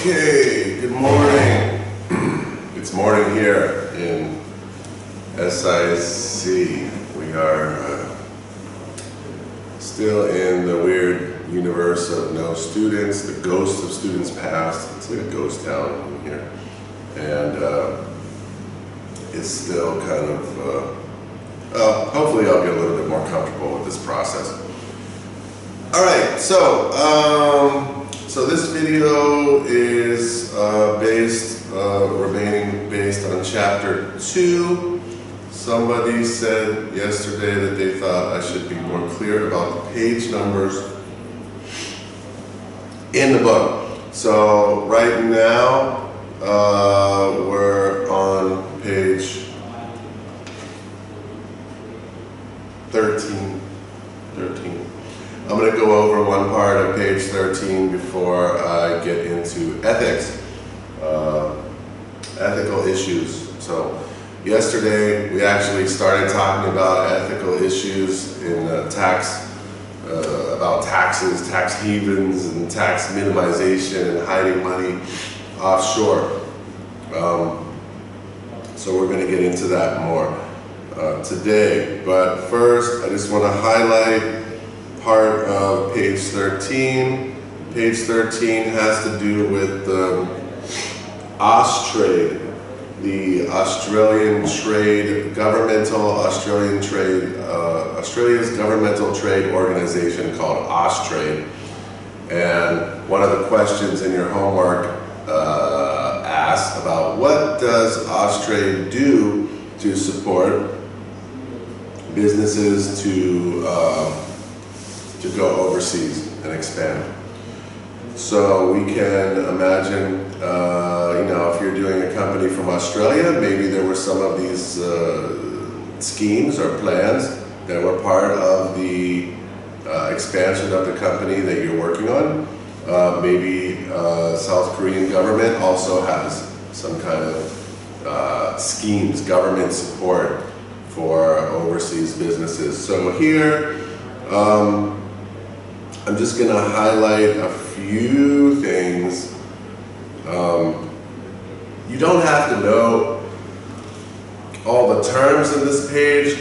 Okay, good morning. It's morning here in SIC. We are still in the weird universe of no students, the ghost of students past. It's like a ghost town in here. And it's still kind of, hopefully I'll get a little bit more comfortable with this process. All right, so this video is remaining based on chapter 2. Somebody said yesterday that they thought I should be more clear about the page numbers in the book. So right now we're on page 13. I'm going to go over one part of page 13 before I get into ethics, ethical issues. So yesterday we actually started talking about ethical issues in tax, about taxes, tax havens, and tax minimization and hiding money offshore. So we're going to get into that more today. But first, I just want to highlight part of page 13. Page 13 has to do with Austrade, the Australian trade, Australia's governmental trade organization called Austrade. And one of the questions in your homework asks about what does Austrade do to support businesses to go overseas and expand. So we can imagine, if you're doing a company from Australia, maybe there were some of these schemes or plans that were part of the expansion of the company that you're working on. Maybe South Korean government also has some kind of schemes, government support for overseas businesses. So here, I'm just going to highlight a few things. You don't have to know all the terms in this page.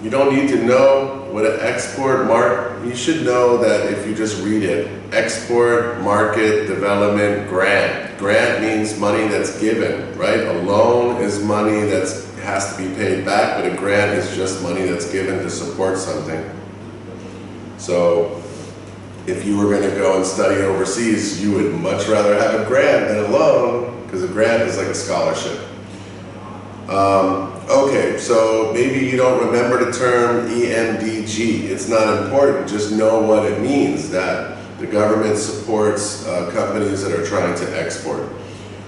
You don't need to know what an export market. You should know that if you just read it. Export, market, development, grant. Grant means money that's given, right? A loan is money that has to be paid back, but a grant is just money that's given to support something. So if you were going to go and study overseas, you would much rather have a grant than a loan, because a grant is like a scholarship. Okay, so maybe you don't remember the term EMDG. It's not important, just know what it means, that the government supports companies that are trying to export.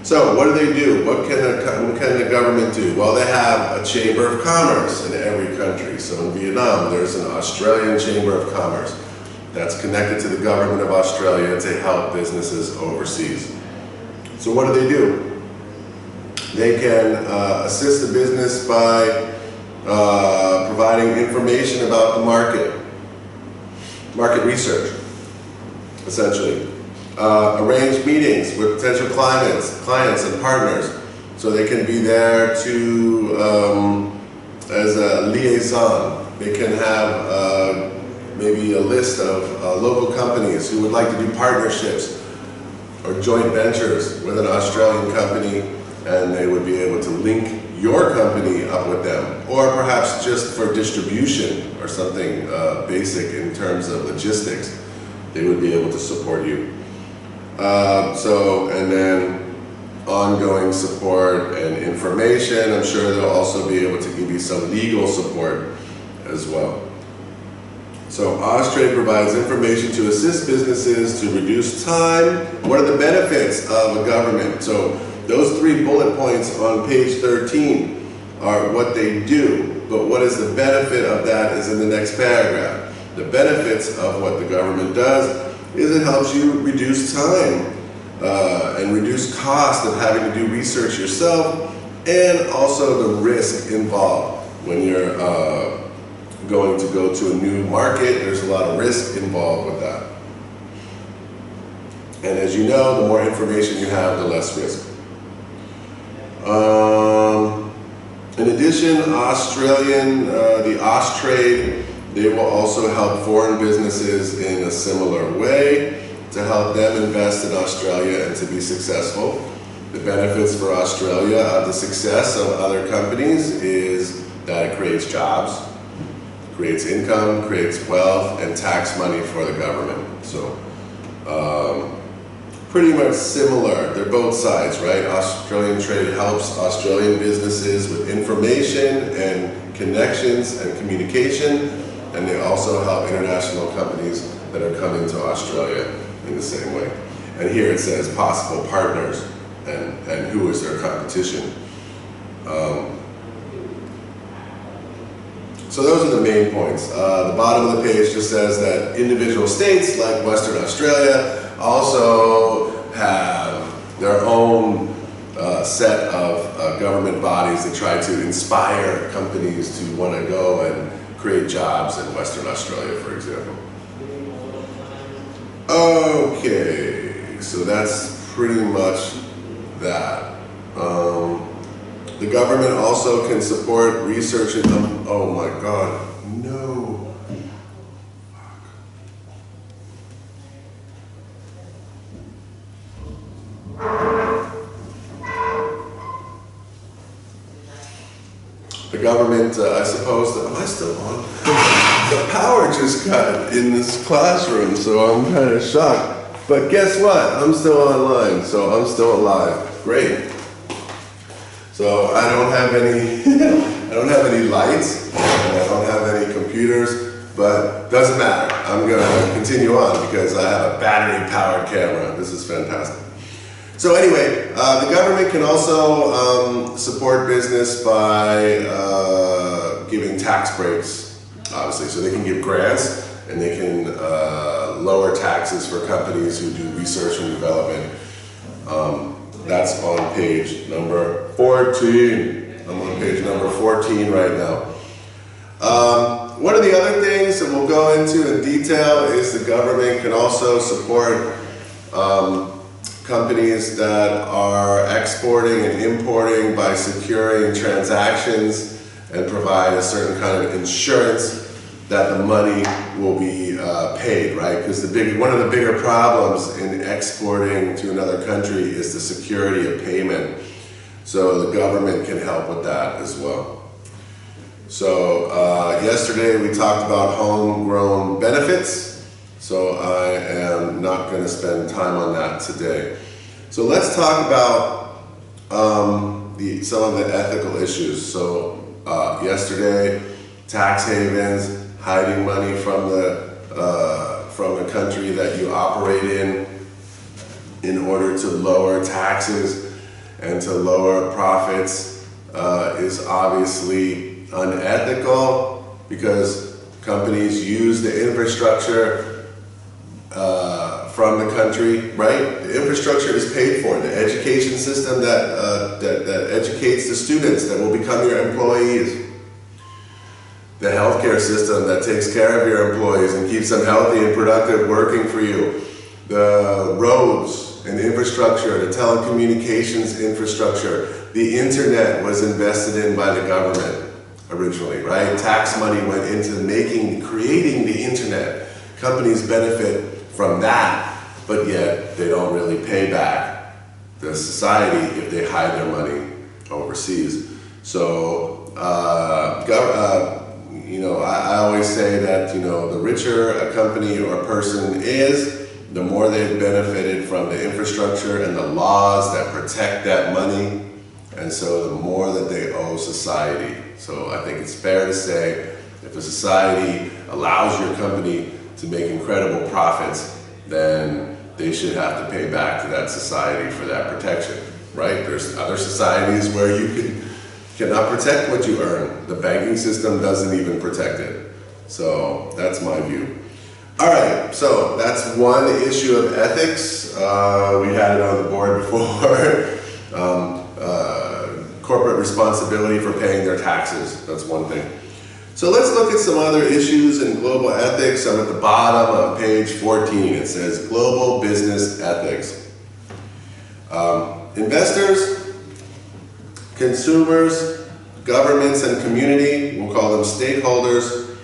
So what do? What can the government do? Well, they have a Chamber of Commerce in every country. So in Vietnam, there's an Australian Chamber of Commerce that's connected to the government of Australia to help businesses overseas. So what do? They can assist the business by providing information about the market research, essentially. Arrange meetings with potential clients and partners, so they can be there to as a liaison. They can have maybe a list of local companies who would like to do partnerships or joint ventures with an Australian company, and they would be able to link your company up with them, or perhaps just for distribution or something basic in terms of logistics, they would be able to support you. And then ongoing support and information. I'm sure they'll also be able to give you some legal support as well. So Austrade provides information to assist businesses to reduce time. What are the benefits of a government? So those 3 bullet points on page 13 are what they do, but what is the benefit of that is in the next paragraph. The benefits of what the government does is it helps you reduce time and reduce cost of having to do research yourself, and also the risk involved when you're going to go to a new market. There's a lot of risk involved with that. And as you know, the more information you have, the less risk. In addition, the Austrade, they will also help foreign businesses in a similar way to help them invest in Australia and to be successful. The benefits for Australia of the success of other companies is that it creates jobs, creates income, creates wealth, and tax money for the government. So, pretty much similar. They're both sides, right? Australian trade helps Australian businesses with information and connections and communication, and they also help international companies that are coming to Australia in the same way. And here it says possible partners and who is their competition. So those are the main points. The bottom of the page just says that individual states like Western Australia also have their own set of government bodies that try to inspire companies to want to go and create jobs in Western Australia, for example. Okay, so that's pretty much that. The government also can support research and, oh my God, no. The government, I suppose, am I still on? The power just cut in this classroom, so I'm kind of shocked. But guess what? I'm still online, so I'm still alive. Great. So I don't have any, I don't have any lights, and I don't have any computers, but doesn't matter. I'm gonna continue on because I have a battery-powered camera. This is fantastic. So anyway, the government can also support business by giving tax breaks, obviously. So they can give grants and they can lower taxes for companies who do research and development. That's on page number 14. I'm on page number 14 right now. One of the other things that we'll go into in detail is the government can also support companies that are exporting and importing by securing transactions and provide a certain kind of insurance that the money will be paid, right? Because one of the bigger problems in exporting to another country is the security of payment. So the government can help with that as well. So yesterday we talked about homegrown benefits. So I am not going to spend time on that today. So let's talk about some of the ethical issues. So yesterday, tax havens, hiding money from the country that you operate in order to lower taxes and to lower profits is obviously unethical because companies use the infrastructure from the country, right? The infrastructure is paid for. The education system that educates the students that will become your employees. The healthcare system that takes care of your employees and keeps them healthy and productive working for you. The roads and infrastructure, the telecommunications infrastructure. The internet was invested in by the government originally, right? Tax money went into creating the internet. Companies benefit from that, but yet they don't really pay back the society if they hide their money overseas. So, I always say that, the richer a company or a person is, the more they've benefited from the infrastructure and the laws that protect that money, and so the more that they owe society. So I think it's fair to say if a society allows your company to make incredible profits, then they should have to pay back to that society for that protection, right? There's other societies where you cannot protect what you earn. The banking system doesn't even protect it. So that's my view. All right, so that's one issue of ethics. We had it on the board before. Corporate responsibility for paying their taxes, that's one thing. So let's look at some other issues in global ethics. I'm at the bottom of page 14. It says global business ethics. Investors, consumers, governments and community, we'll call them stakeholders,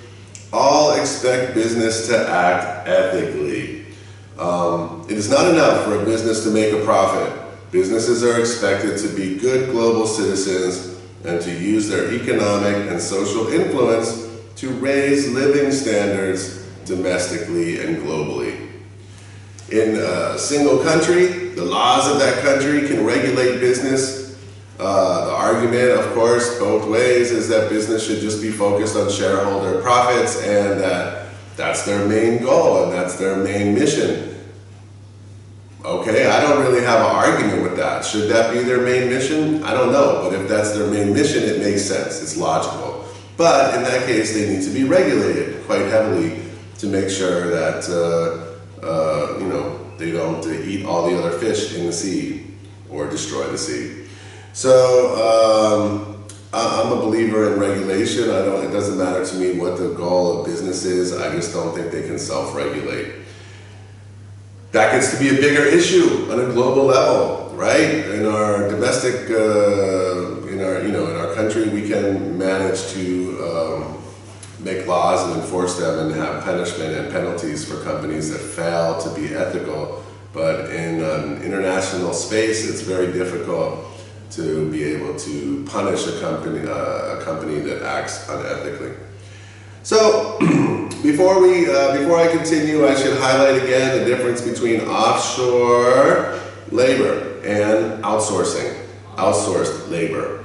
all expect business to act ethically. It is not enough for a business to make a profit. Businesses are expected to be good global citizens and to use their economic and social influence to raise living standards domestically and globally. In a single country, the laws of that country can regulate business. The argument, of course, both ways is that business should just be focused on shareholder profits and that's their main goal and that's their main mission. Okay, I don't really have an argument with that. Should that be their main mission? I don't know, but if that's their main mission, it makes sense. It's logical. But in that case, they need to be regulated quite heavily to make sure that they don't eat all the other fish in the sea or destroy the sea. So I'm a believer in regulation. It doesn't matter to me what the goal of business is. I just don't think they can self-regulate. That gets to be a bigger issue on a global level, right? In our domestic, in our country, we can manage to make laws and enforce them and have punishment and penalties for companies that fail to be ethical. But in an international space, it's very difficult to be able to punish a company that acts unethically. So before I continue, I should highlight again the difference between offshore labor and outsourced labor.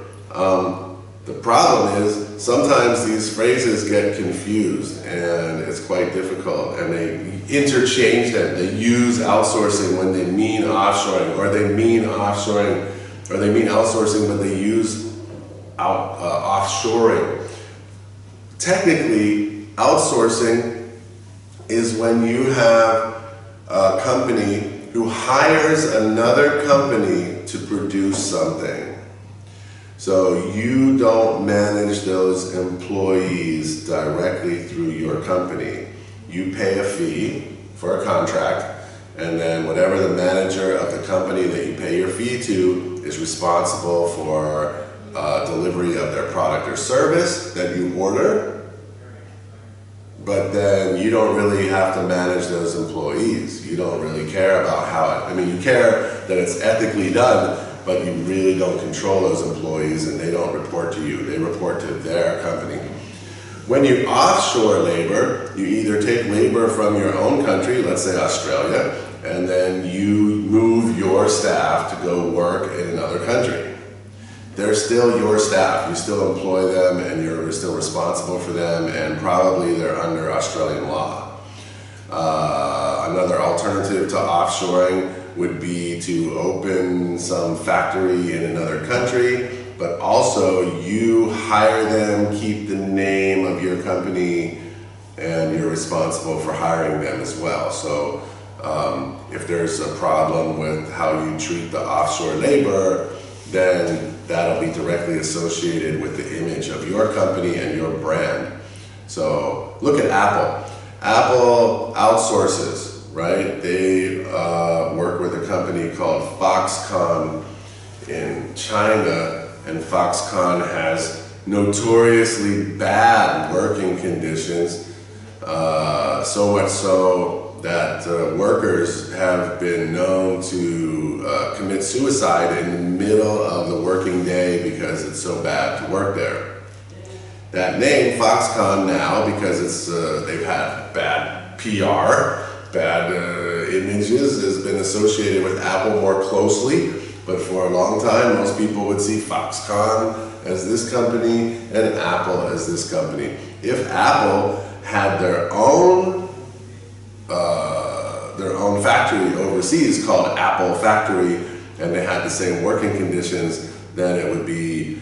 The problem is sometimes these phrases get confused and it's quite difficult, and they interchange them. They use outsourcing when they mean offshoring, or they mean offshoring, or they mean outsourcing, but they use offshoring. Technically, outsourcing is when you have a company who hires another company to produce something. So you don't manage those employees directly through your company. You pay a fee for a contract, and then whatever the manager of the company that you pay your fee to is responsible for delivery of their product or service that you order. But then you don't really have to manage those employees. You don't really care about you care that it's ethically done, but you really don't control those employees and they don't report to you. They report to their company. When you offshore labor, you either take labor from your own country, let's say Australia, and then you move your staff to go work in another country. They're still your staff. You still employ them and you're still responsible for them, and probably they're under Australian law. Another alternative to offshoring would be to open some factory in another country, but also you hire them, keep the name of your company, and you're responsible for hiring them as well. So if there's a problem with how you treat the offshore labor, then that'll be directly associated with the image of your company and your brand. So look at Apple. Apple outsources, right? They work with a company called Foxconn in China, and Foxconn has notoriously bad working conditions, so much so that workers have been known to commit suicide in the middle of the working day because it's so bad to work there. That name, Foxconn, now, because they've had bad PR, bad images, has been associated with Apple more closely. But for a long time, most people would see Foxconn as this company and Apple as this company. If Apple had their own factory overseas called Apple Factory, and they had the same working conditions, then it would be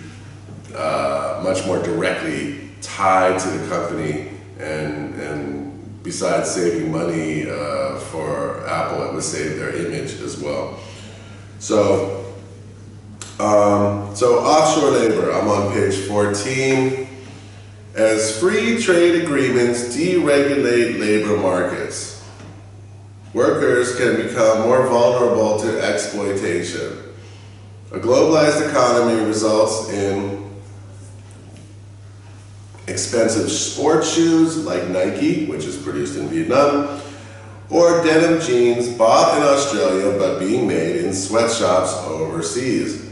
much more directly tied to the company, and besides saving money for Apple, it would save their image as well. So offshore labor, I'm on page 14, as free trade agreements deregulate labor markets. Workers can become more vulnerable to exploitation. A globalized economy results in expensive sports shoes like Nike, which is produced in Vietnam, or denim jeans bought in Australia but being made in sweatshops overseas.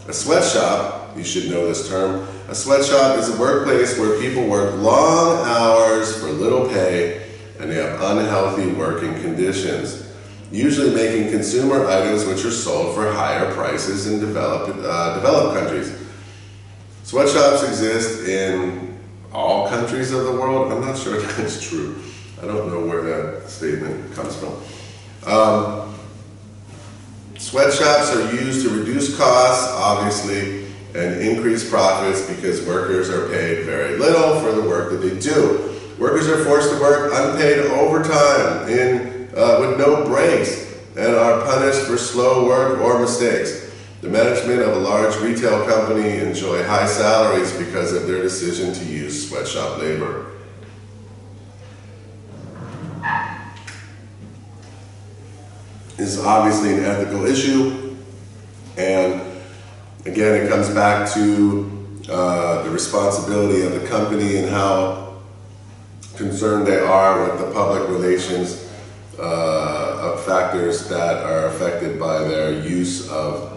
A sweatshop, you should know this term, a sweatshop is a workplace where people work long hours for little pay and they have unhealthy working conditions, usually making consumer items which are sold for higher prices in developed countries. Sweatshops exist in all countries of the world. I'm not sure if that's true. I don't know where that statement comes from. Sweatshops are used to reduce costs, obviously, and increase profits because workers are paid very little for the work that they do. Workers are forced to work unpaid overtime with no breaks and are punished for slow work or mistakes. The management of a large retail company enjoy high salaries because of their decision to use sweatshop labor. This is obviously an ethical issue, and again, it comes back to the responsibility of the company and how concerned they are with the public relations of factors that are affected by their use of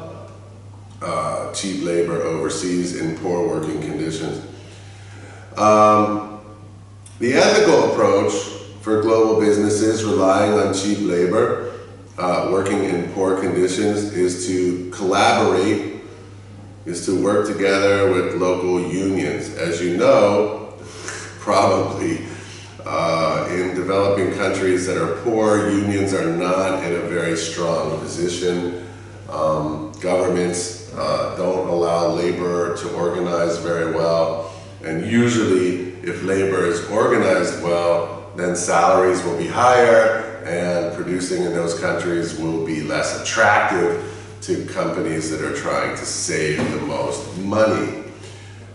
cheap labor overseas in poor working conditions. The ethical approach for global businesses relying on cheap labor, working in poor conditions, is to collaborate, is to work together with local unions. As you know, probably in developing countries that are poor, unions are not in a very strong position. Governments don't allow labor to organize very well, and usually if labor is organized well, then salaries will be higher and producing in those countries will be less attractive to companies that are trying to save the most money.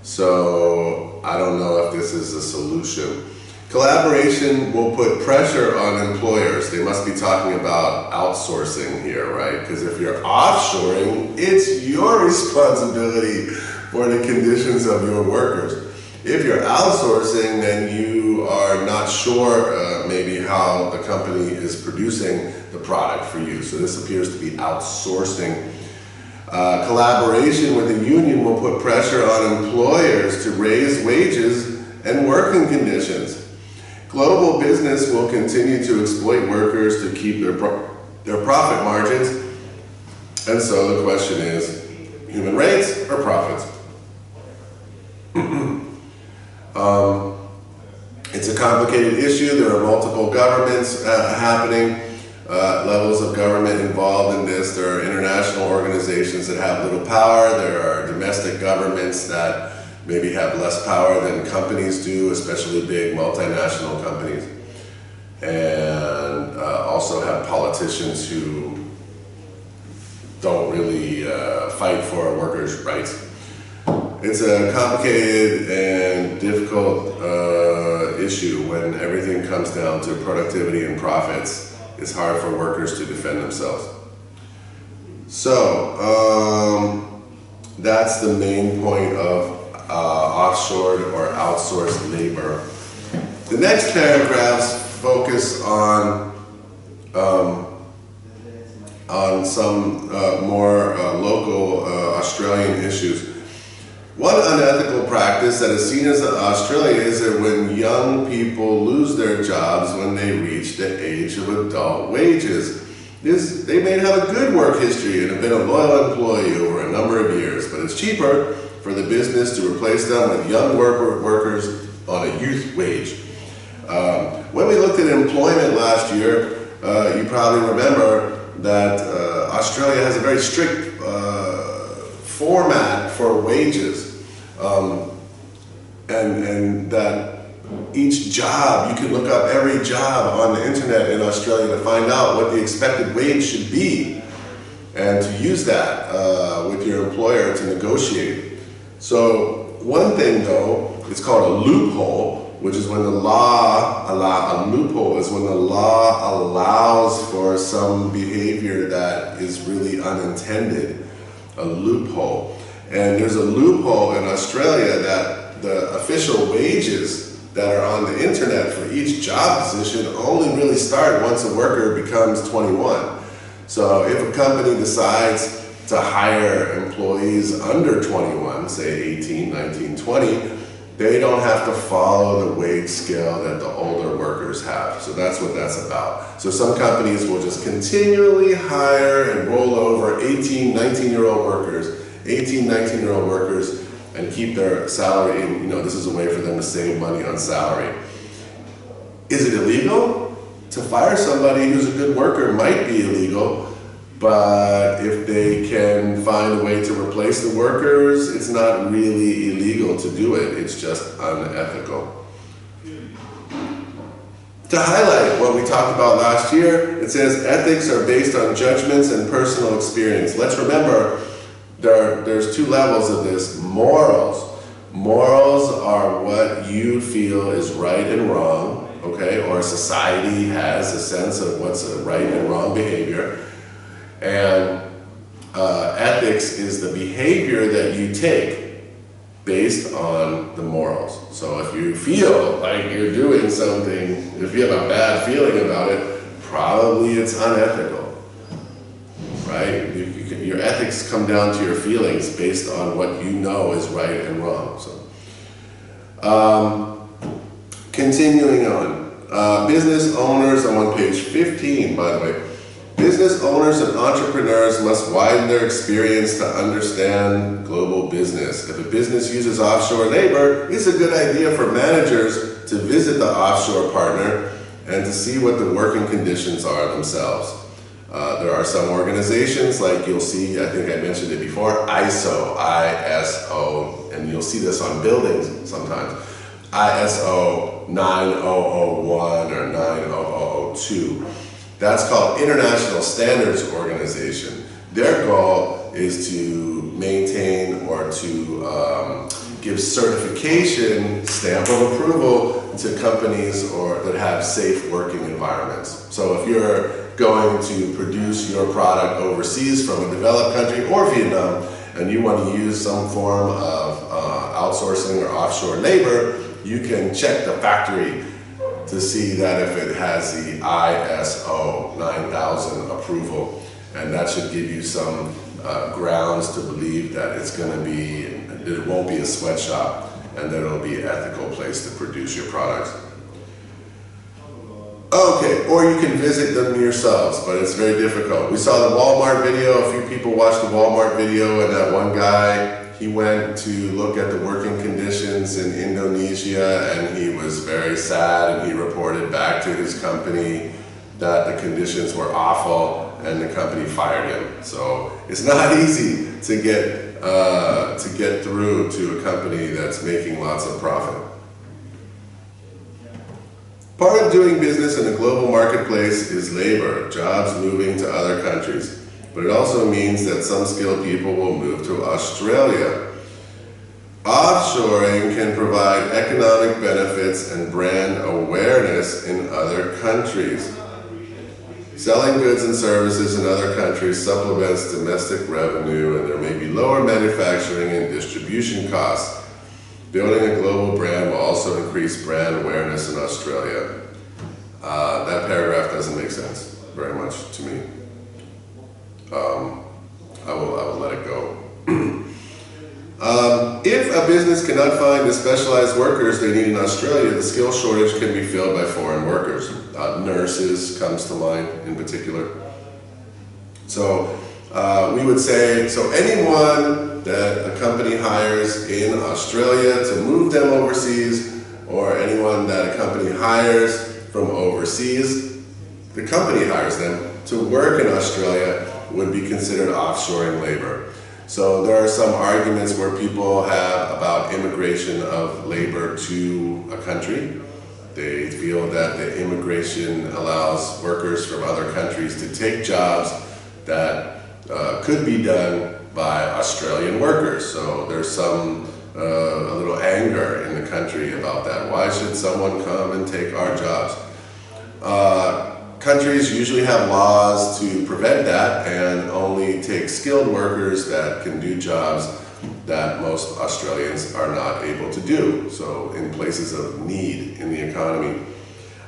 So I don't know if this is a solution. Collaboration will put pressure on employers. They must be talking about outsourcing here, right? Because if you're offshoring, it's your responsibility for the conditions of your workers. If you're outsourcing, then you are not sure maybe how the company is producing the product for you. So this appears to be outsourcing. Collaboration with the union will put pressure on employers to raise wages and working conditions. Global business will continue to exploit workers to keep their profit margins. And so the question is, human rights or profits? It's a complicated issue. There are multiple governments happening, levels of government involved in this. There are international organizations that have little power. There are domestic governments that maybe have less power than companies do, especially big multinational companies. And also have politicians who don't really fight for workers' rights. It's a complicated and difficult issue when everything comes down to productivity and profits. It's hard for workers to defend themselves. So that's the main point of offshored or outsourced labor. The next paragraphs focus on some more local Australian issues. One unethical practice that is seen as in Australia is that when young people lose their jobs when they reach the age of adult wages. They may have a good work history and have been a loyal employee over a number of years, but it's cheaper for the business to replace them with young workers on a youth wage. When we looked at employment last year, you probably remember that Australia has a very strict format for wages, and that each job, you can look up every job on the internet in Australia to find out what the expected wage should be and to use that with your employer to negotiate. So one thing though it's called a loophole, which is when the law a loophole is when the law allows for some behavior that is really unintended, a loophole. And there's a loophole in Australia that the official wages that are on the internet for each job position only really start once a worker becomes 21. So if a company decides to hire employees under 21, say 18, 19, 20, they don't have to follow the wage scale that the older workers have. So that's what that's about. So some companies will just continually hire and roll over 18, 19-year-old workers, 18, 19-year-old workers, and keep their salary, and this is a way for them to save money on salary. Is it illegal? To fire somebody who's a good worker might be illegal, but if they can find a way to replace the workers, it's not really illegal to do it, it's just unethical. To highlight what we talked about last year, it says ethics are based on judgments and personal experience. Let's remember, there's two levels of this. Morals. Morals are what you feel is right and wrong, okay? Or society has a sense of what's a right and wrong behavior. And ethics is the behavior that you take based on the morals. So if you feel like you're doing something, if you have a bad feeling about it, probably it's unethical, right? Your ethics come down to your feelings based on what you know is right and wrong. So, continuing on, business owners, I'm on page 15, by the way. Business owners and entrepreneurs must widen their experience to understand global business. If a business uses offshore labor, it's a good idea for managers to visit the offshore partner and to see what the working conditions are themselves. There are some organizations, like you'll see, I think I mentioned it before, ISO, I-S-O, and you'll see this on buildings sometimes, ISO 9001 or 9002. That's called International Standards Organization. Their goal is to maintain or to give certification, stamp of approval to companies that have safe working environments. So if you're going to produce your product overseas from a developed country or Vietnam, and you want to use some form of outsourcing or offshore labor, you can check the factory to see that if it has the ISO 9000 approval, and that should give you some grounds to believe that it won't be a sweatshop and that it'll be an ethical place to produce your products. Okay, or you can visit them yourselves, but it's very difficult. We saw the Walmart video, a few people watched the Walmart video, and that one guy, he went to look at the working conditions in Indonesia, and he was very sad, and he reported back to his company that the conditions were awful, and the company fired him. So it's not easy to get through to a company that's making lots of profit. Part of doing business in a global marketplace is labor, jobs moving to other countries. But it also means that some skilled people will move to Australia. Offshoring can provide economic benefits and brand awareness in other countries. Selling goods and services in other countries supplements domestic revenue, and there may be lower manufacturing and distribution costs. Building a global brand will also increase brand awareness in Australia. That paragraph doesn't make sense very much to me. I will let it go. If a business cannot find the specialized workers they need in Australia, the skill shortage can be filled by foreign workers. Nurses comes to mind in particular. So we would say, so anyone that a company hires in Australia to move them overseas, or anyone that a company hires from overseas, the company hires them to work in Australia, would be considered offshoring labor. So there are some arguments where people have about immigration of labor to a country. They feel that the immigration allows workers from other countries to take jobs that could be done by Australian workers. So there's some a little anger in the country about that. Why should someone come and take our jobs? Countries usually have laws to prevent that and only take skilled workers that can do jobs that most Australians are not able to do, so in places of need in the economy.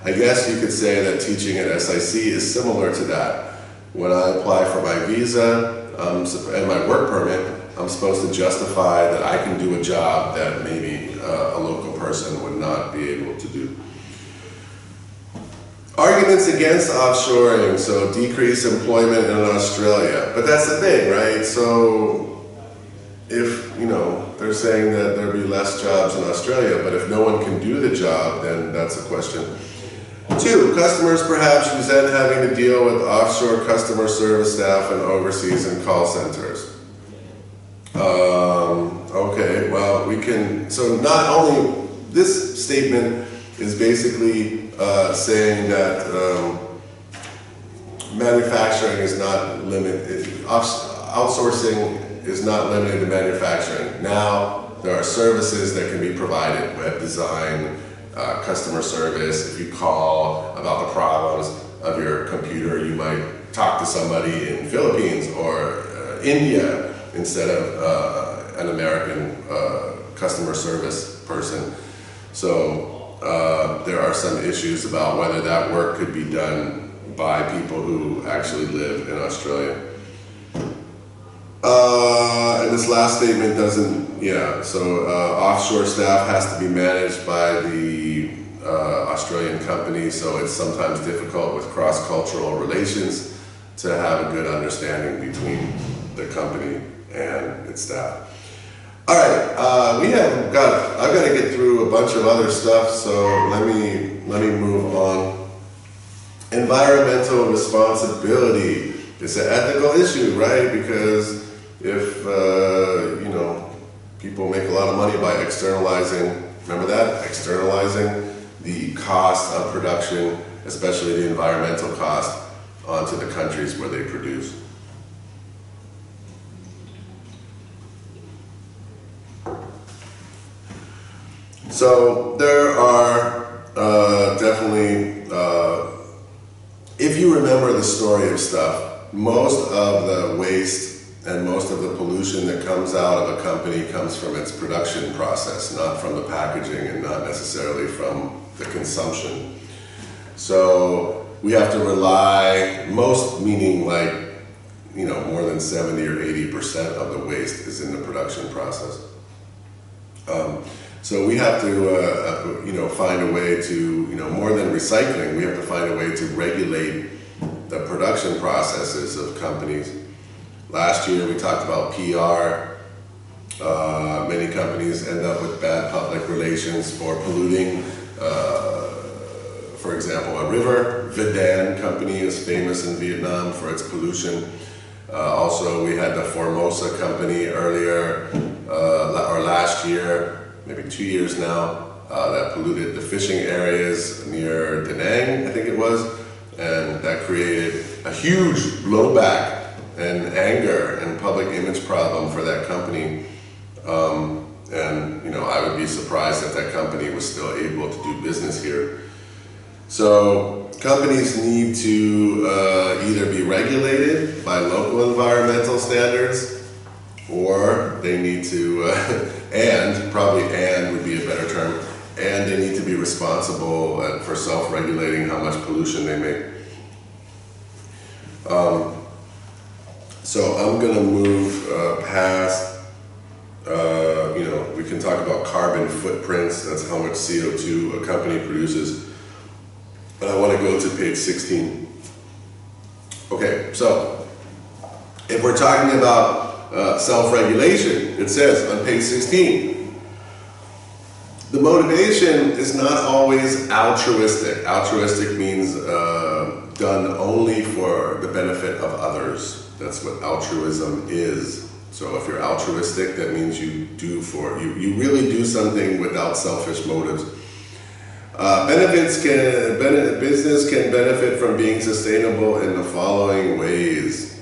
I guess you could say that teaching at SIC is similar to that. When I apply for my visa and my work permit, I'm supposed to justify that I can do a job that maybe a local person would not be able to do. Arguments against offshoring, so decrease employment in Australia. But that's the thing, right? So if, they're saying that there'll be less jobs in Australia, but if no one can do the job, then that's a question. 2, customers perhaps resent having to deal with offshore customer service staff and overseas and call centers. Okay, well, so not only, this statement is basically saying that manufacturing is not limited, outsourcing is not limited to manufacturing. Now, there are services that can be provided, web design, customer service. If you call about the problems of your computer, you might talk to somebody in Philippines or India instead of an American customer service person. So there are some issues about whether that work could be done by people who actually live in Australia. And this last statement doesn't, so offshore staff has to be managed by the Australian company, so it's sometimes difficult with cross-cultural relations to have a good understanding between the company and its staff. All right, I've got to get through a bunch of other stuff, so let me move on. Environmental responsibility. It's an ethical issue, right? Because if people make a lot of money by externalizing, remember that? Externalizing the cost of production, especially the environmental cost, onto the countries where they produce. So there are definitely, if you remember the story of stuff, most of the waste and most of the pollution that comes out of a company comes from its production process, not from the packaging and not necessarily from the consumption. So we have to rely, most meaning like, more than 70 or 80% of the waste is in the production process. So we have to, find a way to, more than recycling, we have to find a way to regulate the production processes of companies. Last year we talked about PR. Many companies end up with bad public relations for polluting. For example, a river. Vidan company is famous in Vietnam for its pollution. Also, we had the Formosa company earlier, or last year, maybe 2 years now, that polluted the fishing areas near Da Nang, I think it was, and that created a huge blowback and anger and public image problem for that company. And I would be surprised if that company was still able to do business here. So companies need to either be regulated by local environmental standards, or they need to, and would be a better term, and they need to be responsible for self-regulating how much pollution they make. So I'm going to move past, we can talk about carbon footprints. That's how much CO2 a company produces. But I want to go to page 16. Okay, so if we're talking about self-regulation, it says on page 16, the motivation is not always altruistic. Altruistic means done only for the benefit of others. That's what altruism is. So if you're altruistic, that means you really do something without selfish motives. Business can benefit from being sustainable in the following ways.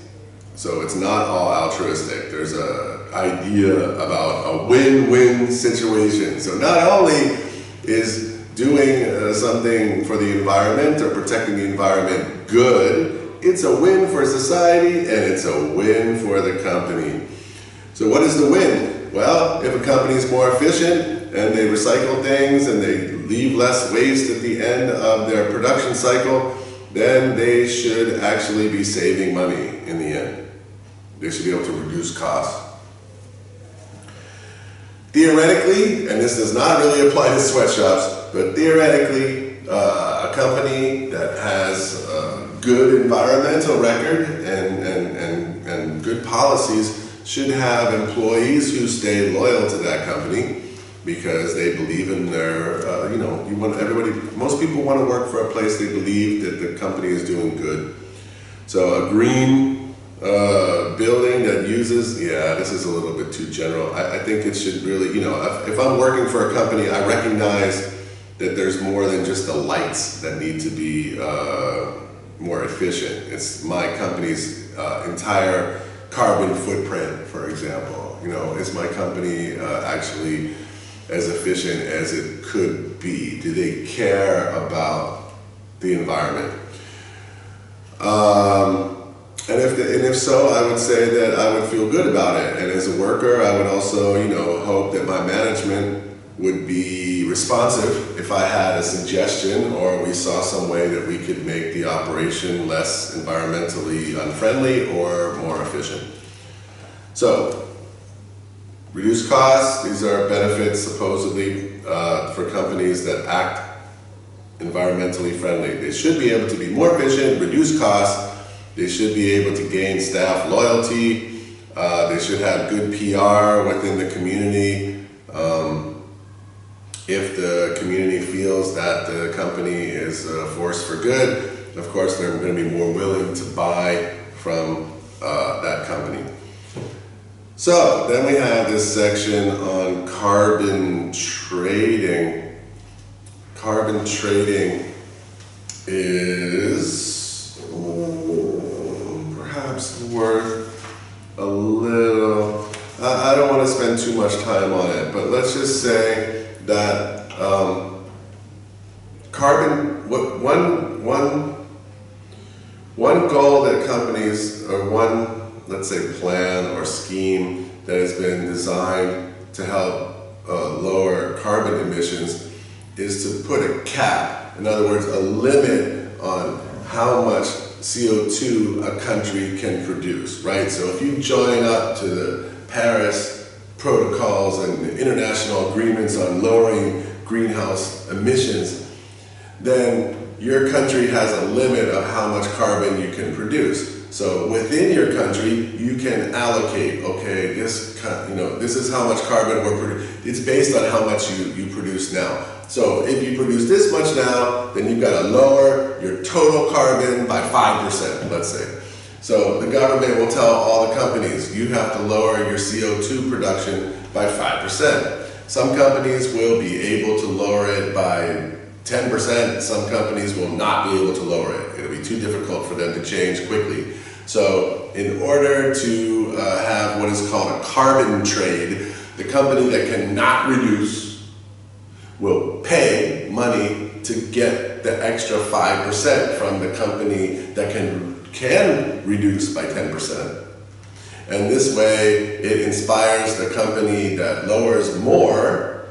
So it's not all altruistic. There's a idea about a win-win situation. So not only is doing something for the environment or protecting the environment good, it's a win for society and it's a win for the company. So what is the win? Well, if a company is more efficient and they recycle things and they leave less waste at the end of their production cycle, then they should actually be saving money in the end. They should be able to reduce costs. Theoretically, and this does not really apply to sweatshops, but theoretically, a company that has a good environmental record and good policies should have employees who stay loyal to that company because they believe in their, most people want to work for a place they believe that the company is doing good. So a green building that uses, this is a little bit too general. I think it should really, if I'm working for a company, I recognize that there's more than just the lights that need to be more efficient. It's my company's entire carbon footprint, for example. Is my company actually as efficient as it could be? Do they care about the environment? And if so, I would say that I would feel good about it. And as a worker, I would also, hope that my management would be responsive if I had a suggestion or we saw some way that we could make the operation less environmentally unfriendly or more efficient. So, reduce costs. These are benefits supposedly for companies that act environmentally friendly. They should be able to be more efficient, reduce costs. They should be able to gain staff loyalty. They should have good PR within the community. If the community feels that the company is a force for good, of course they're going to be more willing to buy from that company. So then we have this section on carbon trading. Carbon trading is perhaps worth a little, I don't want to spend too much time on it, but let's just say that one goal that companies, or one, let's say, plan or scheme that has been designed to help lower carbon emissions is to put a cap, in other words, a limit on how much CO2 a country can produce, right? So if you join up to the Paris protocols and international agreements on lowering greenhouse emissions, then your country has a limit of how much carbon you can produce. So within your country, you can allocate, okay, this is how much carbon we're producing. It's based on how much you produce now. So if you produce this much now, then you've got to lower your total carbon by 5%, let's say. So the government will tell all the companies, you have to lower your CO2 production by 5%. Some companies will be able to lower it by 10%. Some companies will not be able to lower it. It'll be too difficult for them to change quickly. So in order to have what is called a carbon trade, the company that cannot reduce will pay money to get the extra 5% from the company that can reduce by 10%. And this way, it inspires the company that lowers more.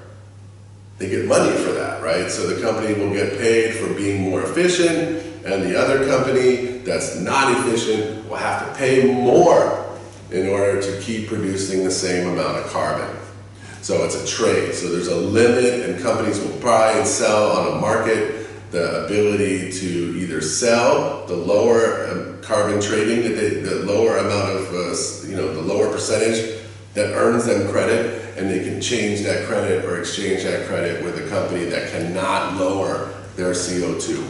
They get money for that, right? So the company will get paid for being more efficient, and the other company that's not efficient will have to pay more in order to keep producing the same amount of carbon. So it's a trade. So there's a limit, and companies will buy and sell on a market the ability to either sell the lower carbon trading, the lower amount of, the lower percentage that earns them credit, and they can change that credit or exchange that credit with a company that cannot lower their CO2.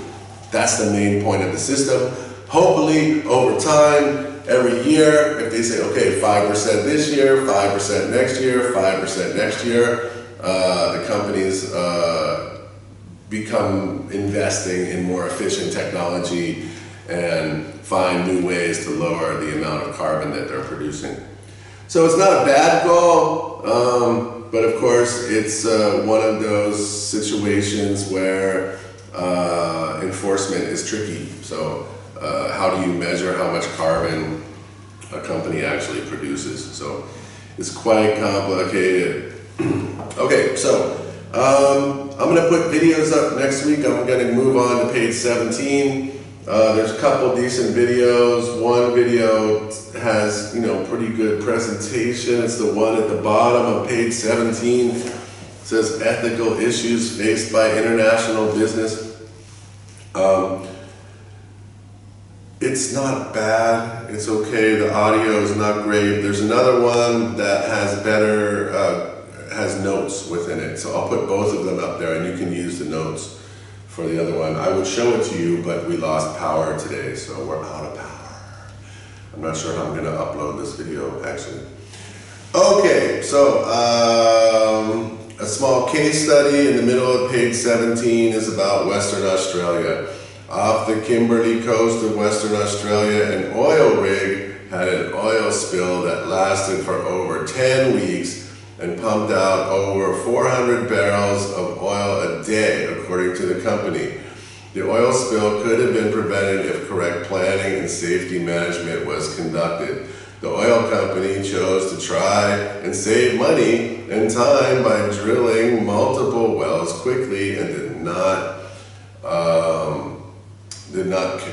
That's the main point of the system. Hopefully, over time, every year, if they say, okay, 5% this year, 5% next year, 5% next year, the companies become investing in more efficient technology and find new ways to lower the amount of carbon that they're producing. So it's not a bad goal, but of course it's one of those situations where enforcement is tricky. So how do you measure how much carbon a company actually produces? So it's quite complicated. Okay, so I'm going to put videos up next week. I'm going to move on to page 17. There's a couple decent videos. One video has, pretty good presentation. It's the one at the bottom of page 17. It says ethical issues faced by international business. It's not bad. It's okay. The audio is not great. There's another one that has better, has notes within it. So I'll put both of them up there and you can use the notes for the other one. I would show it to you, but we lost power today, so we're out of power. I'm not sure how I'm gonna upload this video, actually. Okay, so a small case study in the middle of page 17 is about Western Australia. Off the Kimberley coast of Western Australia, an oil rig had an oil spill that lasted for over 10 weeks and pumped out over 400 barrels of oil a day, according to the company. The oil spill could have been prevented if correct planning and safety management was conducted. The oil company chose to try and save money and time by drilling multiple wells quickly and did not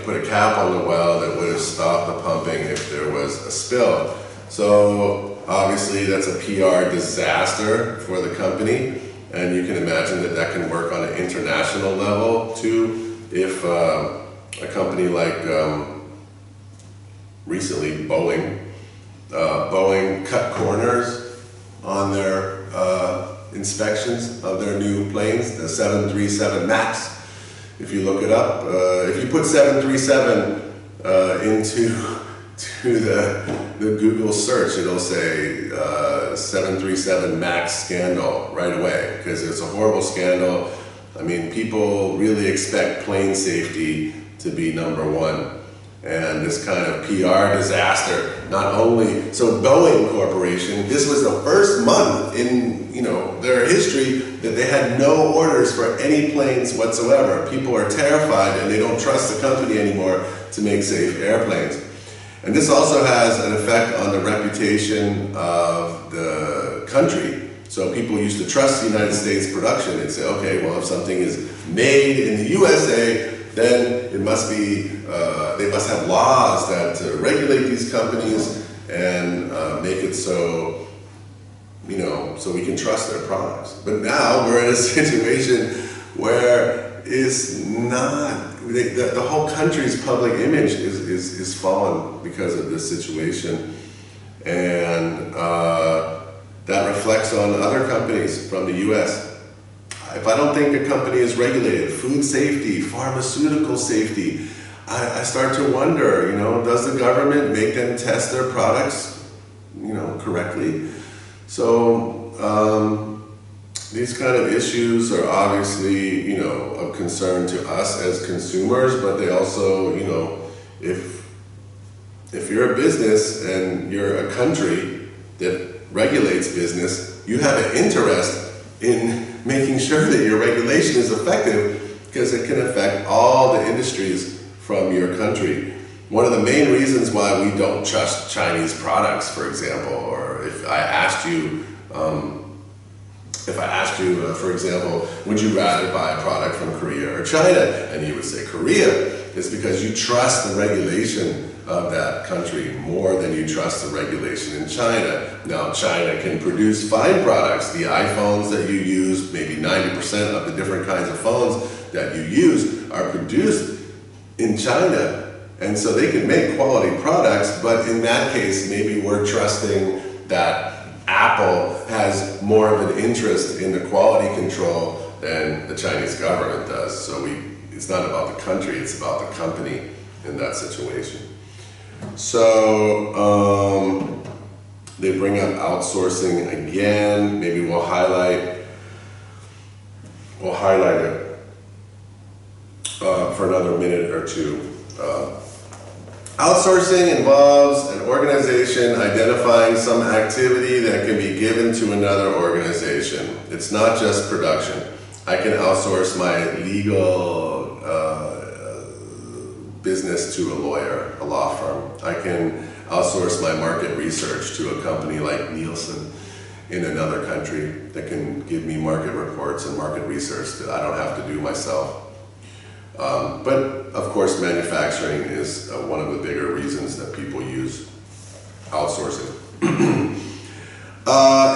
put a cap on the well that would have stopped the pumping if there was a spill. So obviously that's a PR disaster for the company, and you can imagine that that can work on an international level too. If a company like recently Boeing cut corners on their inspections of their new planes, the 737 MAX. If you look it up, if you put 737 into the Google search, it'll say 737 MAX scandal right away, because it's a horrible scandal. I mean, people really expect plane safety to be number one. And this kind of PR disaster, not only, so Boeing Corporation, this was the first month in their history that they had no orders for any planes whatsoever. People are terrified and they don't trust the company anymore to make safe airplanes. And this also has an effect on the reputation of the country. So people used to trust the United States production and say, okay, well, if something is made in the USA, then it must be, they must have laws that regulate these companies and make it so, so we can trust their products. But now we're in a situation where it's not, the whole country's public image is fallen because of this situation. And that reflects on other companies from the US. If I don't think a company is regulated, food safety, pharmaceutical safety, I start to wonder, does the government make them test their products, correctly? So these kind of issues are obviously, of concern to us as consumers, but they also, if you're a business and you're a country that regulates business, you have an interest in making sure that your regulation is effective, because it can affect all the industries from your country. One of the main reasons why we don't trust Chinese products, for example, or if I asked you, for example, would you rather buy a product from Korea or China? And you would say Korea, is because you trust the regulation of that country more than you trust the regulation in China. Now, China can produce fine products. The iPhones that you use, maybe 90% of the different kinds of phones that you use are produced in China. And so they can make quality products, but in that case, maybe we're trusting that Apple has more of an interest in the quality control than the Chinese government does. So it's not about the country, it's about the company in that situation. So they bring up outsourcing again. Maybe we'll highlight it for another minute or two. Outsourcing involves an organization identifying some activity that can be given to another organization. It's not just production. I can outsource my legal business to a lawyer, a law firm. I can outsource my market research to a company like Nielsen in another country that can give me market reports and market research that I don't have to do myself. But of course, manufacturing is one of the bigger reasons that people use outsourcing.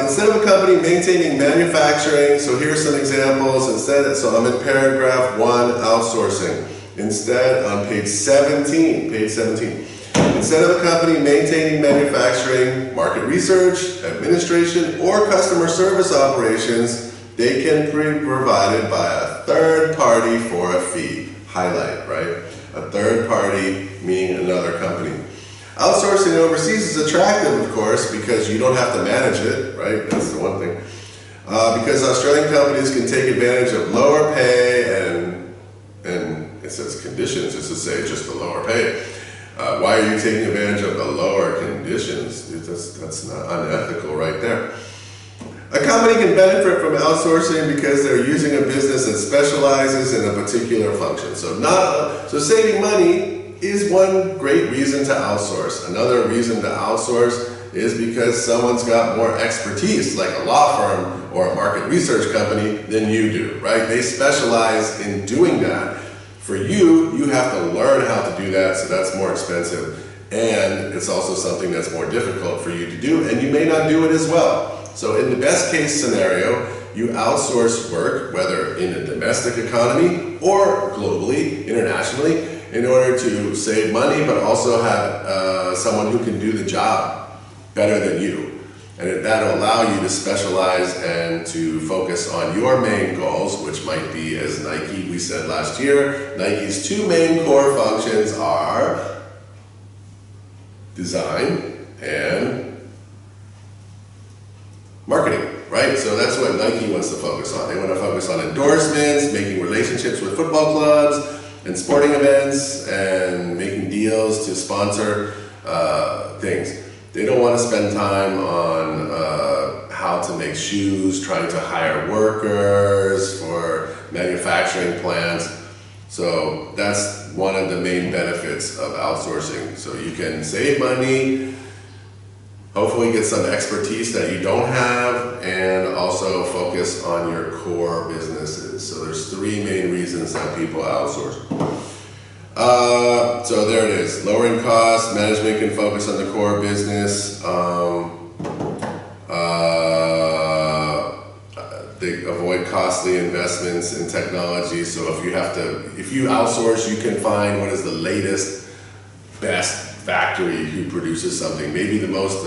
Instead of a company maintaining manufacturing, so here's some examples. So I'm in paragraph 1, outsourcing. Instead, on page 17, instead of a company maintaining manufacturing, market research, administration, or customer service operations, they can be provided by a third party for a fee. Highlight, right? A third party, meaning another company. Outsourcing overseas is attractive, of course, because you don't have to manage it, right? That's the one thing. Because Australian companies can take advantage of lower pay and it says conditions, it's to say just the lower pay. Why are you taking advantage of the lower conditions? That's not unethical right there. A company can benefit from outsourcing because they're using a business that specializes in a particular function. So saving money is one great reason to outsource. Another reason to outsource is because someone's got more expertise, like a law firm or a market research company, than you do, right? They specialize in doing that. For you, you have to learn how to do that, so that's more expensive. And it's also something that's more difficult for you to do, and you may not do it as well. So in the best case scenario, you outsource work, whether in a domestic economy or globally, internationally, in order to save money, but also have someone who can do the job better than you. And that'll allow you to specialize and to focus on your main goals, which might be, as Nike, we said last year, Nike's 2 main core functions are design and marketing, right? So that's what Nike wants to focus on. They want to focus on endorsements, making relationships with football clubs and sporting events, and making deals to sponsor things. They don't want to spend time on how to make shoes, trying to hire workers for manufacturing plants. So that's one of the main benefits of outsourcing. So you can save money, hopefully get some expertise that you don't have, and also focus on your core businesses. So there's 3 main reasons that people outsource. So there it is. Lowering costs, management can focus on the core business. They avoid costly investments in technology. So if you outsource, you can find what is the latest, best factory who produces something, maybe the most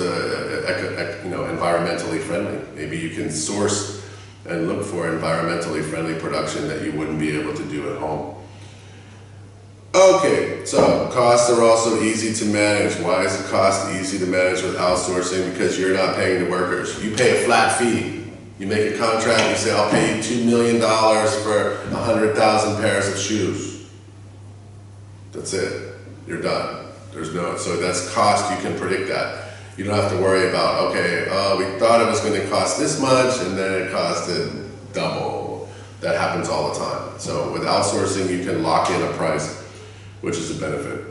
environmentally friendly. Maybe you can source and look for environmentally friendly production that you wouldn't be able to do at home. Okay, so costs are also easy to manage. Why is the cost easy to manage with outsourcing? Because you're not paying the workers. You pay a flat fee. You make a contract, you say, I'll pay you $2 million for 100,000 pairs of shoes. That's it. You're done. So that's cost, you can predict that. You don't have to worry about, okay, we thought it was going to cost this much, and then it costed double. That happens all the time. So with outsourcing, you can lock in a price, which is a benefit.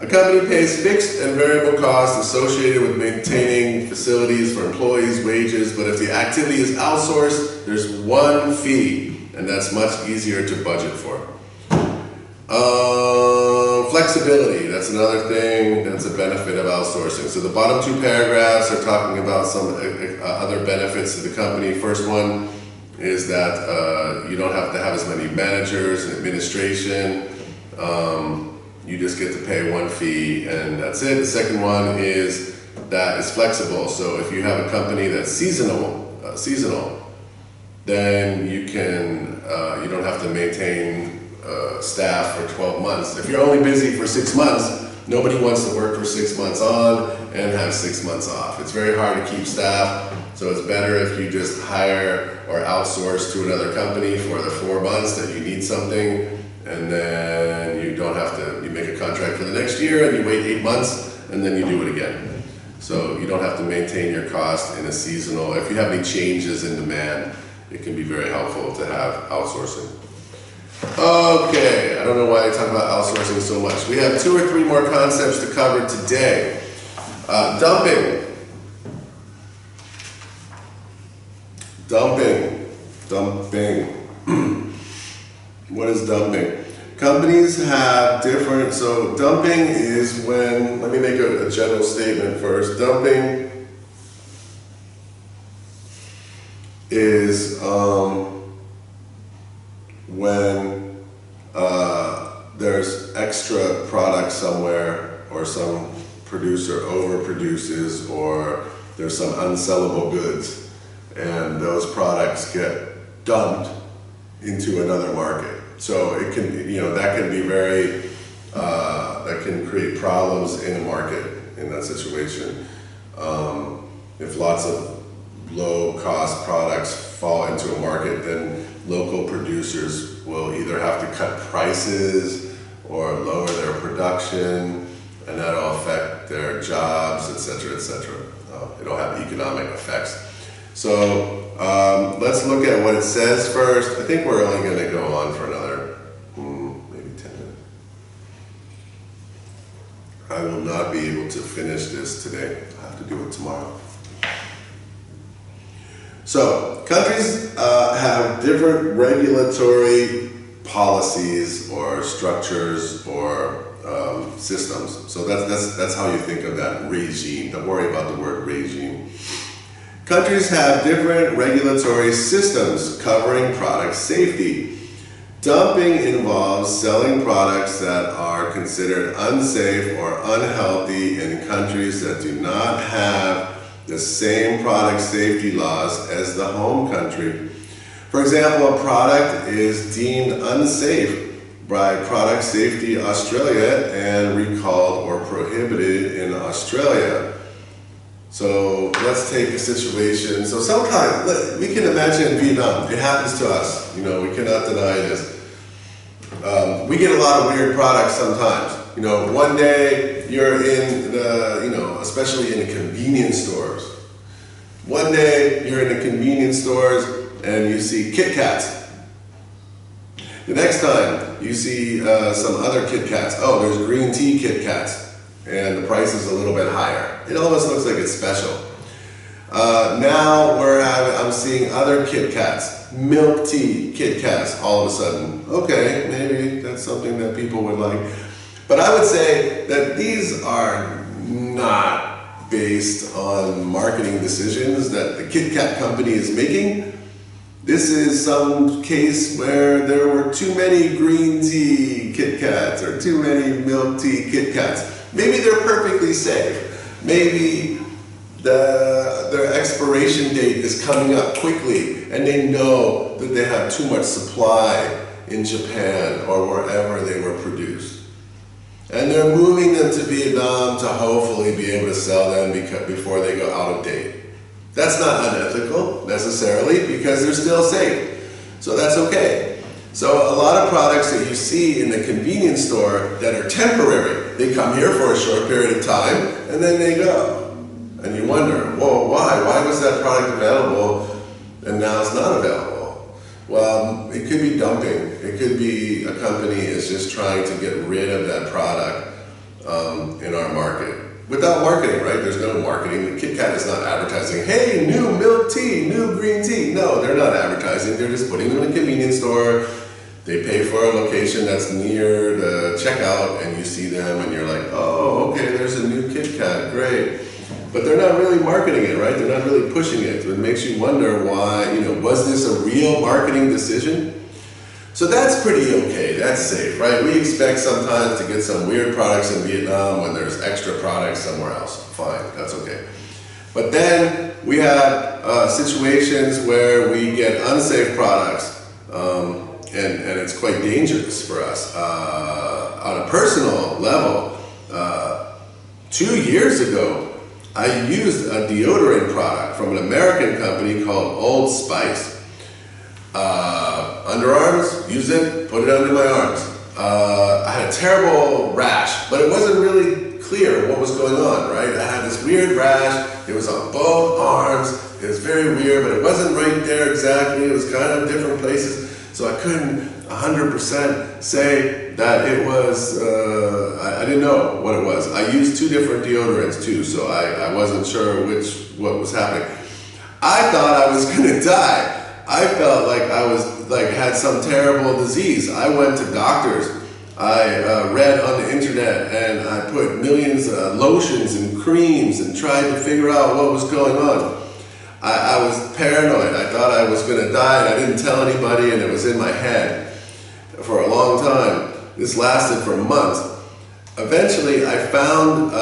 A company pays fixed and variable costs associated with maintaining facilities for employees' wages, but if the activity is outsourced, there's one fee, and that's much easier to budget for. Flexibility, that's another thing that's a benefit of outsourcing. So the bottom 2 paragraphs are talking about some other benefits to the company. First one is that you don't have to have as many managers and administration. You just get to pay one fee and that's it. The second one is that it's flexible. So if you have a company that's seasonal, then you don't have to maintain staff for 12 months. If you're only busy for 6 months, nobody wants to work for 6 months on and have 6 months off. It's very hard to keep staff, so it's better if you just hire or outsource to another company for the 4 months that you need something, and then you don't have to, you make a contract for the next year, and you wait 8 months, and then you do it again. So you don't have to maintain your cost in a seasonal. If you have any changes in demand, it can be very helpful to have outsourcing. Okay, I don't know why I talk about outsourcing so much. We have 2 or 3 more concepts to cover today. Dumping. What is dumping? Companies have different, so dumping is when, let me make a general statement first. Dumping is when there's extra product somewhere, or some producer overproduces, or there's some unsellable goods, and those products get dumped into another market. So it can, that can be very, that can create problems in a market in that situation. If lots of low-cost products fall into a market, then local producers will either have to cut prices or lower their production, and that'll affect their jobs, etc., etc. It'll have economic effects. So let's look at what it says first. I think we're only going to go on for another maybe 10 minutes. I will not be able to finish this today. I'll have to do it tomorrow. So countries have different regulatory policies or structures or systems. So that's how you think of that regime. Don't worry about the word regime. Countries have different regulatory systems covering product safety. Dumping involves selling products that are considered unsafe or unhealthy in countries that do not have the same product safety laws as the home country. For example, a product is deemed unsafe by Product Safety Australia and recalled or prohibited in Australia. So let's take a situation. So sometimes, we can imagine Vietnam. It happens to us. We cannot deny this. We get a lot of weird products sometimes. One day you're in the, especially in the convenience stores. One day you're in the convenience stores and you see Kit Kats. The next time you see some other Kit Kats. Oh, there's green tea Kit Kats. And the price is a little bit higher. It almost looks like it's special. Now I'm seeing other Kit Kats, milk tea Kit Kats all of a sudden. Okay, maybe that's something that people would like. But I would say that these are not based on marketing decisions that the Kit Kat company is making. This is some case where there were too many green tea Kit Kats or too many milk tea Kit Kats. Maybe they're perfectly safe. Maybe their expiration date is coming up quickly and they know that they have too much supply in Japan or wherever they were produced. And they're moving them to Vietnam to hopefully be able to sell them before they go out of date. That's not unethical necessarily because they're still safe. So that's okay. So a lot of products that you see in the convenience store that are temporary, they come here for a short period of time and then they go. And you wonder, whoa, why? Why was that product available and now it's not available? Well, it could be dumping. It could be a company is just trying to get rid of that product in our market. Without marketing, right? There's no marketing. The Kit Kat is not advertising, hey, new milk tea, new green tea. No, they're not advertising. They're just putting them in a convenience store. They pay for a location that's near the checkout and you see them and you're like, oh, okay, there's a new Kit Kat, great. But they're not really marketing it, right? They're not really pushing it. It makes you wonder why, was this a real marketing decision? So that's pretty okay, that's safe, right? We expect sometimes to get some weird products in Vietnam when there's extra products somewhere else. Fine, that's okay. But then we have situations where we get unsafe products and it's quite dangerous for us. On a personal level, 2 years ago, I used a deodorant product from an American company called Old Spice. Underarms, use it, put it under my arms. I had a terrible rash, but it wasn't really clear what was going on, right? I had this weird rash. It was on both arms. It was very weird, but it wasn't right there exactly. It was kind of different places. So I couldn't 100% say that it was, I didn't know what it was. I used 2 different deodorants too, so I wasn't sure what was happening. I thought I was gonna die. I felt like I was had some terrible disease. I went to doctors. I read on the internet and I put millions of lotions and creams and tried to figure out what was going on. I was paranoid. I thought I was going to die and I didn't tell anybody, and it was in my head for a long time. This lasted for months. Eventually I found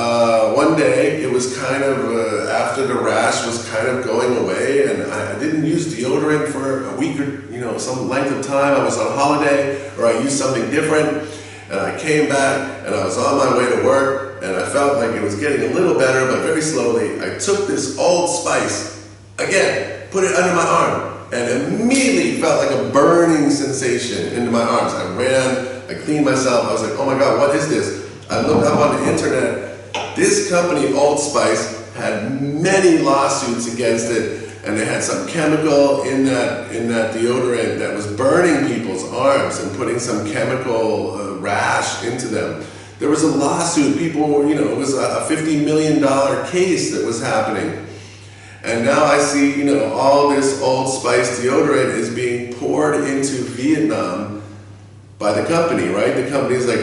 one day it was kind of after the rash was kind of going away, and I didn't use deodorant for a week or some length of time. I was on holiday or I used something different, and I came back and I was on my way to work and I felt like it was getting a little better, but very slowly. I took this Old Spice again, put it under my arm, and immediately felt like a burning sensation into my arms. I ran, I cleaned myself. I was like, oh my God, what is this? I looked up on the internet. This company, Old Spice, had many lawsuits against it, and they had some chemical in that deodorant that was burning people's arms and putting some chemical rash into them. There was a lawsuit. People were, it was a $50 million case that was happening. And now I see, all this Old Spice deodorant is being poured into Vietnam by the company, right? The company's like,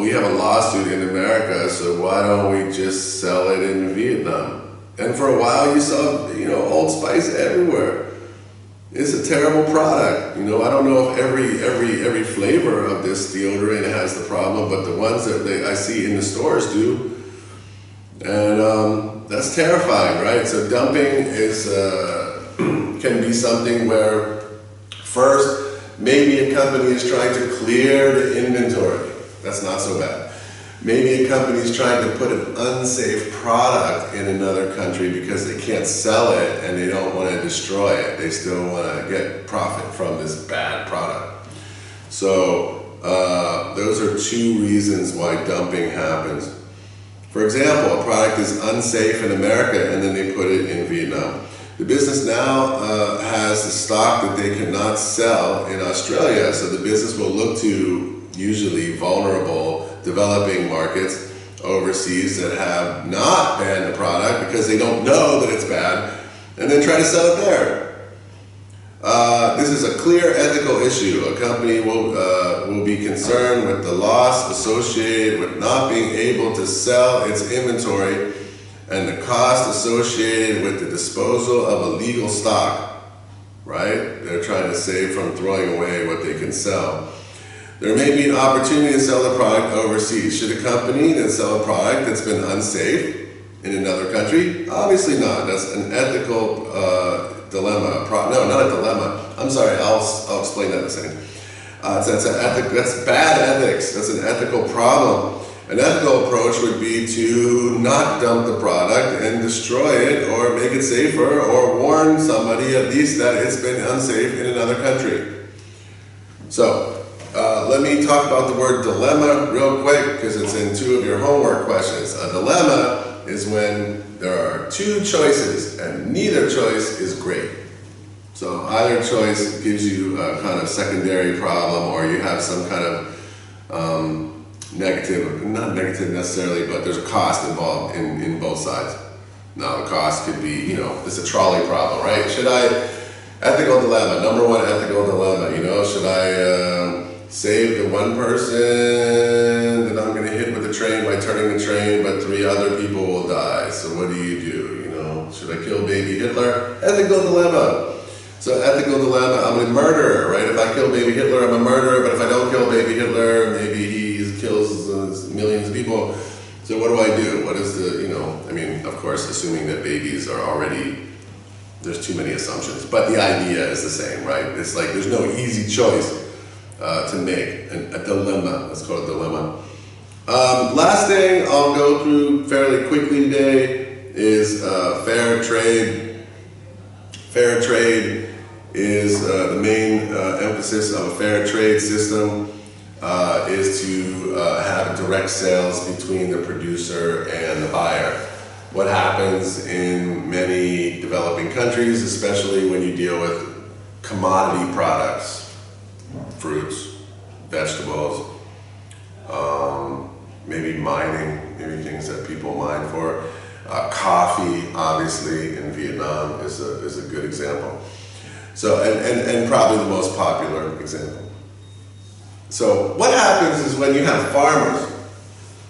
we have a lawsuit in America, so why don't we just sell it in Vietnam? And for a while you saw, Old Spice everywhere. It's a terrible product. I don't know if every flavor of this deodorant has the problem, but the ones that I see in the stores do. And that's terrifying, right? So dumping is can be something where first, maybe a company is trying to clear the inventory. That's not so bad. Maybe a company is trying to put an unsafe product in another country because they can't sell it and they don't want to destroy it. They still want to get profit from this bad product. So those are 2 reasons why dumping happens. For example, a product is unsafe in America and then they put it in Vietnam. The business now has the stock that they cannot sell in Australia, so the business will look to usually vulnerable developing markets overseas that have not banned the product because they don't know that it's bad, and then try to sell it there. This is a clear ethical issue. A company will be concerned with the loss associated with not being able to sell its inventory and the cost associated with the disposal of illegal stock, right? They're trying to save from throwing away what they can sell. There may be an opportunity to sell the product overseas. Should a company then sell a product that's been unsafe in another country? Obviously not. That's an ethical dilemma. No, not a dilemma. I'm sorry, I'll explain that in a second. That's bad ethics. That's an ethical problem. An ethical approach would be to not dump the product and destroy it or make it safer or warn somebody at least that it's been unsafe in another country. So, let me talk about the word dilemma real quick because it's in 2 of your homework questions. A dilemma is when there are 2 choices and neither choice is great. So either choice gives you a kind of secondary problem, or you have some kind of negative, not negative necessarily, but there's a cost involved in both sides. Now the cost could be, it's a trolley problem, right? Ethical dilemma, number 1 ethical dilemma, should I save the 1 person that I'm going to hit with the train by turning the train, but 3 other people will die? So what do? Should I kill baby Hitler? Ethical dilemma. So ethical dilemma, I'm a murderer, right? If I kill baby Hitler, I'm a murderer, but if I don't kill baby Hitler, maybe he kills millions of people. So what do I do? What is of course, assuming that babies are already, there's too many assumptions, but the idea is the same, right? It's like there's no easy choice to make, a dilemma. Let's call it a dilemma. Last thing I'll go through fairly quickly today is fair trade. Fair trade is the main emphasis of a fair trade system. is to have direct sales between the producer and the buyer. What happens in many developing countries, especially when you deal with commodity products, fruits, vegetables, maybe mining, maybe things that people mine for. Coffee, obviously, in Vietnam is a good example. So, and probably the most popular example. So what happens is when you have farmers,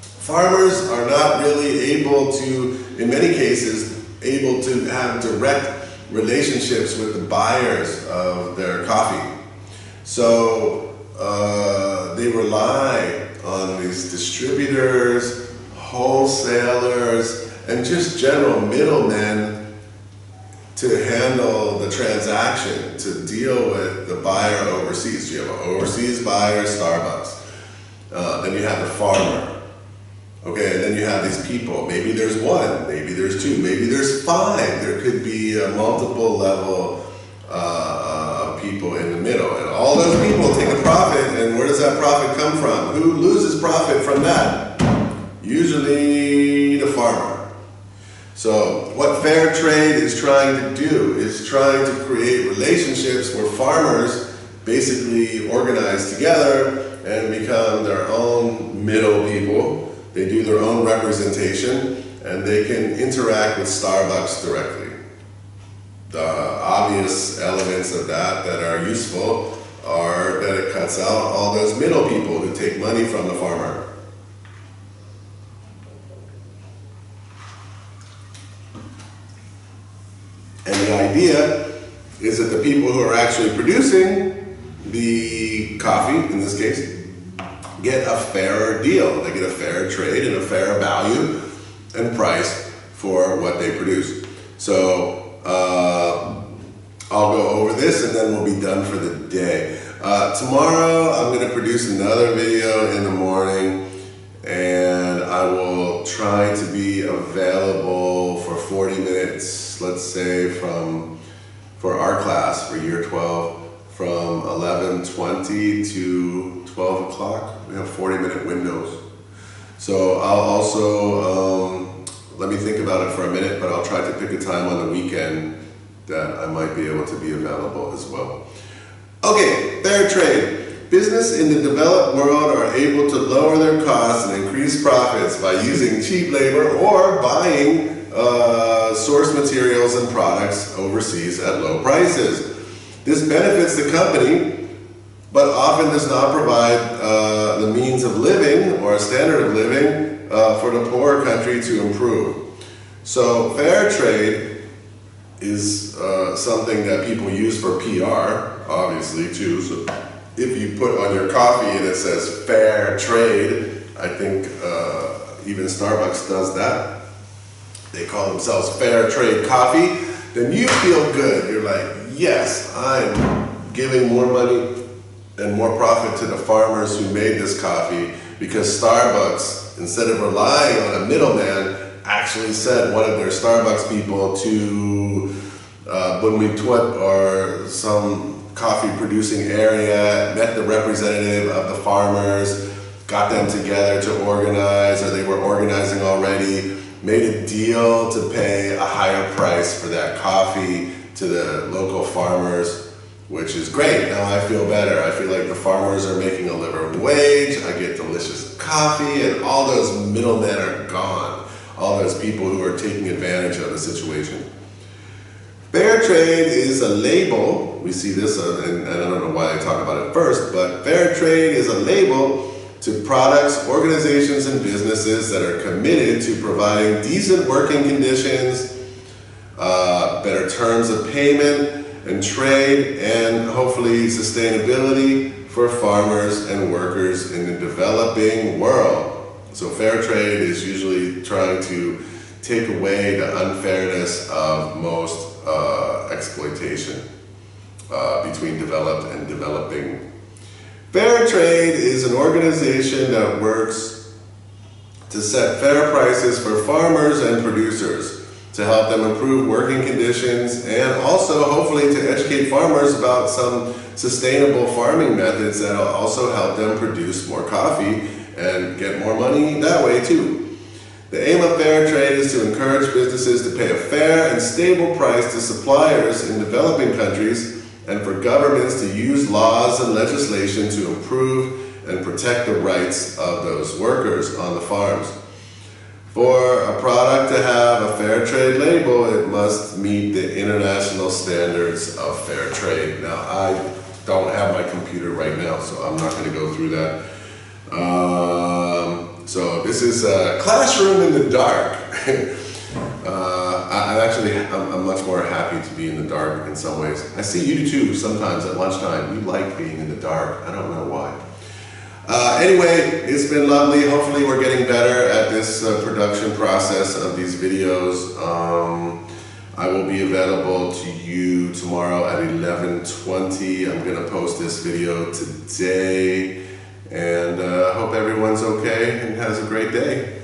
farmers are not really able to, in many cases, able to have direct relationships with the buyers of their coffee. So they rely on these distributors, wholesalers, and just general middlemen to handle the transaction, to deal with the buyer overseas. You have an overseas buyer, Starbucks. Then you have the farmer. Okay, and then you have these people. Maybe there's one, maybe there's two, maybe there's five. There could be a multiple level of people in the middle. And all those people take a profit, and where does that profit come from? Who loses profit from that? Usually the farmer. So what fair trade is trying to do is trying to create relationships where farmers basically organize together and become their own middle people. They do their own representation and they can interact with Starbucks directly. The obvious elements of that are useful are that it cuts out all those middle people who take money from the farmer. And the idea is that the people who are actually producing the coffee, in this case, get a fairer deal. They get a fair trade and a fair value and price for what they produce. So I'll go over this and then we'll be done for the day. Tomorrow I'm going to produce another video in the morning, and I will try to be available for 40 minutes, let's say for our class, for year 12, from 11:20 to 12 o'clock. We have 40-minute windows. So I'll also, let me think about it for a minute, but I'll try to pick a time on the weekend that I might be able to be available as well. Okay, fair trade. Business in the developed world are able to lower their costs and increase profits by using cheap labor or buying source materials and products overseas at low prices. This benefits the company, but often does not provide the means of living or a standard of living for the poorer country to improve. So fair trade is something that people use for PR, obviously, too. So if you put on your coffee and it says fair trade, I think even Starbucks does that. They call themselves fair trade coffee. Then you feel good. You're like, yes, I'm giving more money and more profit to the farmers who made this coffee, because Starbucks, instead of relying on a middleman, actually sent one of their Starbucks people to Bun Mi Tuot or some coffee producing area, met the representative of the farmers, got them together to organize, or they were organizing already, made a deal to pay a higher price for that coffee to the local farmers, which is great. Now I feel better. I feel like the farmers are making a living wage, I get delicious coffee, and all those middlemen are gone. All those people who are taking advantage of the situation. Fair trade is a label. We see this, and I don't know why I talk about it first, but fair trade is a label to products, organizations, and businesses that are committed to providing decent working conditions, better terms of payment and trade, and hopefully sustainability for farmers and workers in the developing world. So fair trade is usually trying to take away the unfairness of most exploitation between developed and developing. Fair trade is an organization that works to set fair prices for farmers and producers. to help them improve working conditions and also hopefully to educate farmers about some sustainable farming methods that will also help them produce more coffee and get more money that way too. The aim of fair trade is to encourage businesses to pay a fair and stable price to suppliers in developing countries and for governments to use laws and legislation to improve and protect the rights of those workers on the farms. For a product to have a fair trade label, it must meet the international standards of fair trade. Now, I don't have my computer right now, so I'm not going to go through that. So this is a classroom in the dark. I'm much more happy to be in the dark in some ways. I see you too sometimes at lunchtime. You like being in the dark. I don't know why. Anyway, it's been lovely. Hopefully we're getting better at this production process of these videos. I will be available to you tomorrow at 11:20. I'm going to post this video today. And hope everyone's okay and has a great day.